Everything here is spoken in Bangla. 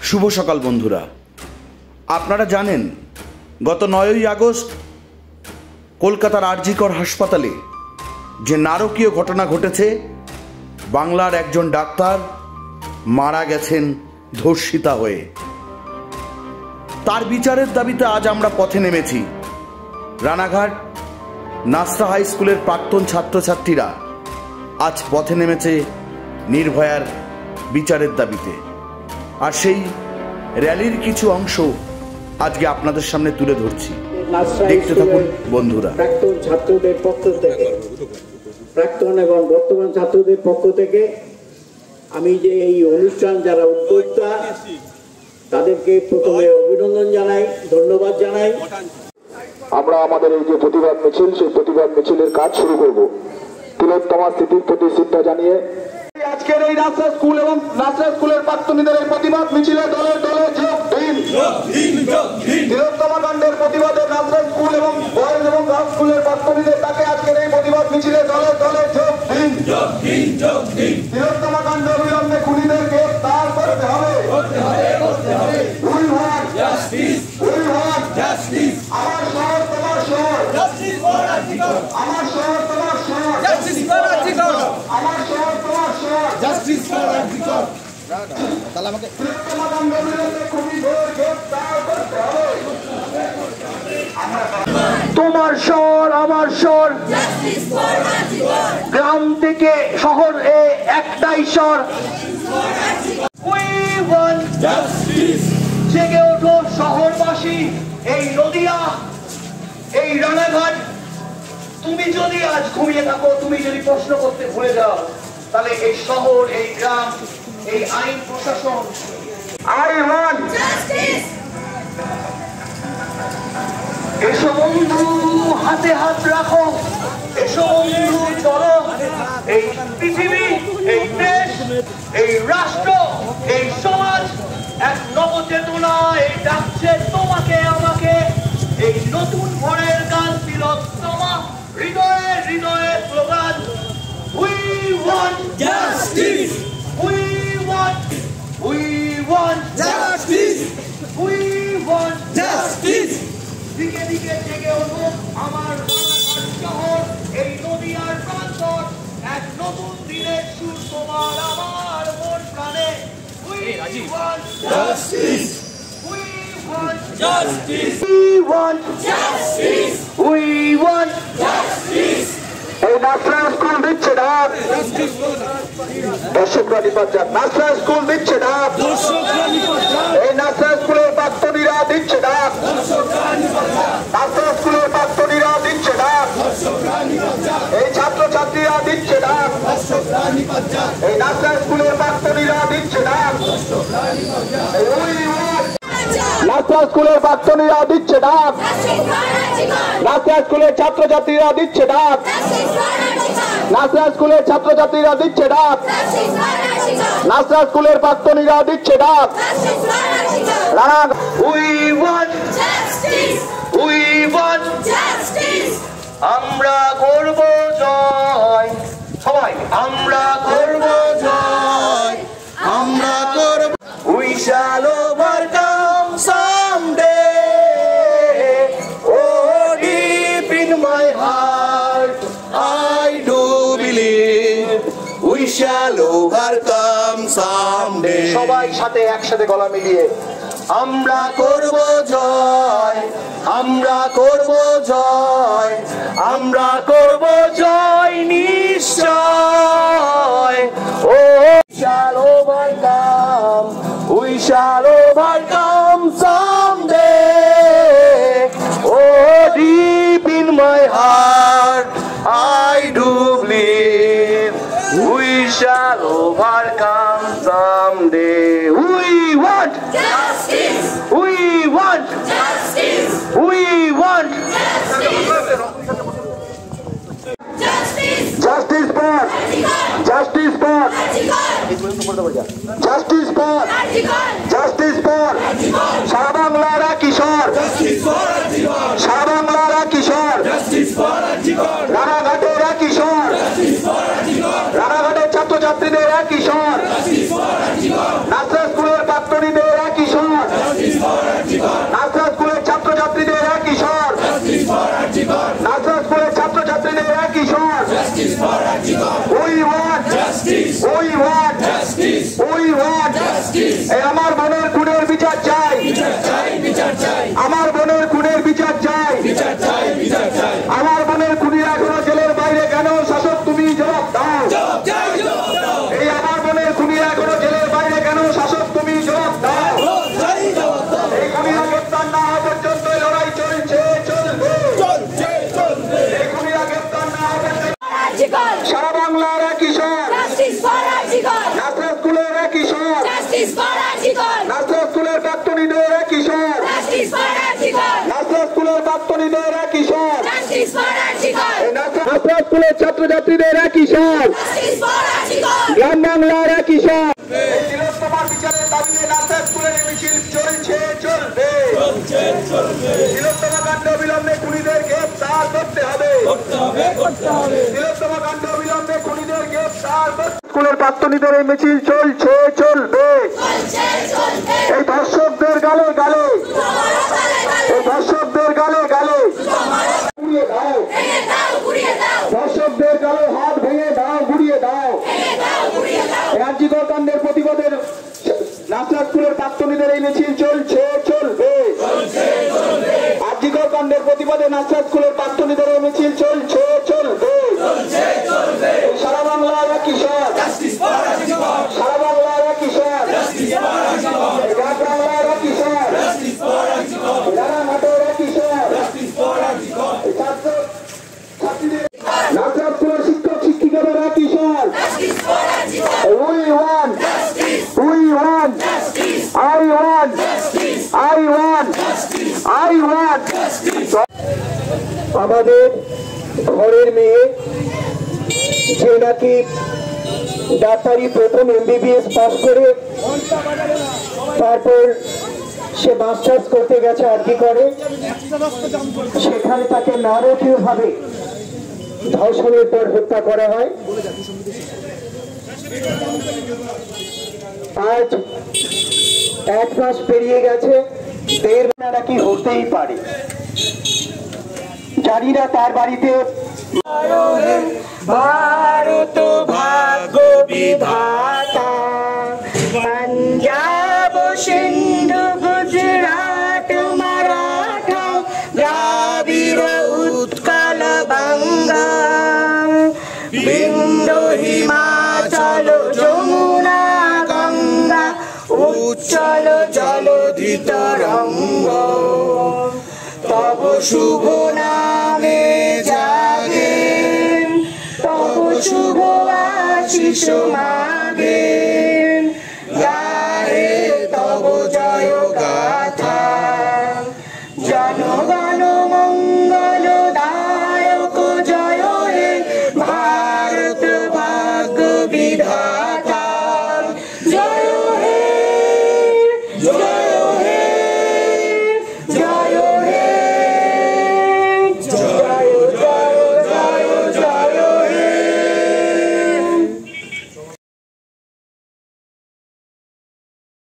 শুভ সকাল বন্ধুরা। আপনারা জানেন গত 9ই আগস্ট কলকাতার আরজিকর হাসপাতালে যে নারকীয় ঘটনা ঘটেছে, বাংলার একজন ডাক্তার মারা গেছেন ধর্ষিতা হয়ে। তার বিচারের দাবিতে আজ আমরা পথে নেমেছি। রানাঘাট নাসরা হাই স্কুলের প্রাক্তন ছাত্রছাত্রীরা আজ পথে নেমেছে নির্ভয়ার বিচারের দাবিতে। আর সেই র্যালির কিছু অংশ আজকে আপনাদের সামনে তুলে ধরছি, দেখতে থাকুন বন্ধুরা। প্রাক্তন ছাত্রদের পক্ষ থেকে, প্রাক্তন এবং বর্তমান ছাত্রদের পক্ষ থেকে আমি যে এই অনুষ্ঠান যারা উদ্যোক্তা তাদেরকে প্রথমে অভিনন্দন জানাই, ধন্যবাদ জানাই। আমরা আমাদের এই যে প্রতিবাদ মিছিল, সেই প্রতিবাদ মিছিলের কাজ শুরু করব তিলোত্তমা স্মৃতির প্রতি শ্রদ্ধা জানিয়ে। আজকের এই নাসরা স্কুল এবং নাসরা স্কুলের প্রাক্তনীদের এই প্রতিবাদ মিছিলে দলে দলে যোগ দিন। তিলোত্তমা কাণ্ডের প্রতিবাদে নাসরা স্কুল এবং বয়েজ এবং গার্লস স্কুলের প্রাক্তনীদের তাকে আজকের এই প্রতিবাদ মিছিলে দলে দলে যোগ দিন। তিলোত্তমা কাণ্ড অবিলম্বে খুনিদের গ্রেফতার করতে হবে। We want justice. We want justice. আমার শহর তোমার শহর, justice for Arjikar. আমার শহর তোমার শহর, justice for Arjikar. আমার শহর তোমার শহর, justice for Arjikar. তাহলে আমাকে তিলোত্তমা কাণ্ড অবিলম্বে খুনিদের গ্রেফতার করতে হবে। তোমার শহর আমার শহর, justice for Arjikar. গ্রাম থেকে শহর একটাই শহর, justice for Arjikar. We want justice. জেগে ওঠো শহরবাসী, এই নদিয়া, এই রানাঘাট। তুমি যদি আজ ঘুমিয়ে থাকো, তুমি যদি প্রশ্ন করতে ভুলে যাও, তাহলে এই শহর, এই গ্রাম, এই আইন প্রশাসন, I want justice. এসো বন্ধু, হাতে হাত রাখো, এসো বন্ধু, চলো। এই পৃথিবী, এই দেশ, এই রাষ্ট্র, এই সমাজ এক নবচেতনা এই ডাকছে তোমাকে আমাকে। এই নতুন ভোরের গান তিলোত্তমা, হৃদয়ে হৃদয়ে slogan. We want justice. We want justice. We want justice. দিকে দিকে জেগে ওঠো আমার রানাঘাট শহর, এই নদিয়ার প্রান্তর। এক নতুন দিনের সুর তোমার আমার মন প্রাণে। We want justice. We want justice. We want justice. We want justice. এই নাসরা স্কুল দিচ্ছে ডাক, দর্শকরা নিপাত যান। নাসরা স্কুল দিচ্ছে ডাক, এই নাসরা স্কুলের প্রাক্তনীরা দিচ্ছে ডাক, নাসরা স্কুলের প্রাক্তনীরা দিচ্ছে ডাক, এই ছাত্রছাত্রীরা দিচ্ছে ডাক, এই নাসরা স্কুলের প্রাক্তনীরা দিচ্ছে ডাক, নাসরা স্কুলের প্রাক্তনীরা দিচ্ছে ডাক, নাসরা স্কুলের ছাত্রছাত্রীরা দিচ্ছে ডাক, নাসরা স্কুলের ছাত্রছাত্রীরা দিচ্ছে ডাক, নাসরা স্কুলের প্রাক্তনীরা দিচ্ছে ডাক। We want justice. We want justice. আমরা করব জয়, সবাই আমরা করব জয়, আমরা করব। We shall overcome someday. Oh, deep in my heart I do believe we shall overcome someday. সবাই সাথে একসাথে গলা মিলিয়ে আমরা করব জয়, আমরা করব জয়, আমরা করব জয় নিশ্চয়। Oh, we shall overcome, we shall overcome someday. Oh, deep in my heart I do believe we shall overcome someday. We want justice. We want justice. We want justice. Justice for justice for justice for justice for সারা বাংলারা কিশোর, সারা বাংলারা কিশোর, রানাঘাটেরা কিশোর, রানাঘাটের ছাত্রছাত্রীদের কিশোর, নাসরা স্কুলের প্রাক্তনীদের একই স্বর, নাসরাত স্কুলের ছাত্রছাত্রীদের একই স্বর, গ্রাম বাংলার একই স্বর। তিলোত্তমার বিচারের দাবিতে নাসরাত স্কুলের মিছিল চলছে, চলবে। তিলোত্তমা কাণ্ড অবিলম্বে খুনিদের গ্রেফতার করতে হবে। তিলোত্তমা কাণ্ড অবিলম্বে খুনিদের গ্রেফতার করতে। স্কুলের প্রাক্তনীদের এই মিছিল চলছে, চলবে। এই ধর্ষকদের গালে গালে, এই ধর্ষকদের গালে গালে গুড়িয়ে দাও, ধর্ষকদের গালে হাত ভেঙে দাও, গুড়িয়ে দাও। রাজ্যিকর কাণ্ডের প্রতিবাদে নাসরাত স্কুলের প্রাক্তনীদের এই মিছিল চলছে, চলবে। রাজ্যিকর কাণ্ডের প্রতিবাদে নাসরাত স্কুলের প্রাক্তনীদের এই মিছিল চলছে, চলবে। সারা বাংলার একই স্বর, সারা বাংলার একই স্বর, গ্রাম বাংলার একই স্বর, রানাঘাটের একই স্বর। ছাত্র ছাত্রীদের নাসরাত স্কুলের শিক্ষক শিক্ষিকাদের একই স্বর। We want, we want, I want, I want, I want. আমাদের ঘরের মেয়ে যে নাকি ডাক্তারি প্রথম MBBS পাস করে তারপর সে মাস্টার্স করতে গেছে আরকি করে, সেখানে তাকে নারকীয়ভাবে ধর্ষণের পর হত্যা করা হয়। আজ 1 মাস পেরিয়ে গেছে, 1.5 মাস নাকি হতেই পারে। জানি না তার বাড়িতে ভারত ভাগ্য বিধাতা, পাঞ্জাব সিন্ধু গুজরাট মারাঠা দ্রাবিড় উৎকল বাঙ্গা, বিন্দু হিমাচল যমুনা গঙ্গা, উচ্চল জলধি তরঙ্গ, তব শুভ নামে জাগে, তব শুভ আশিস মা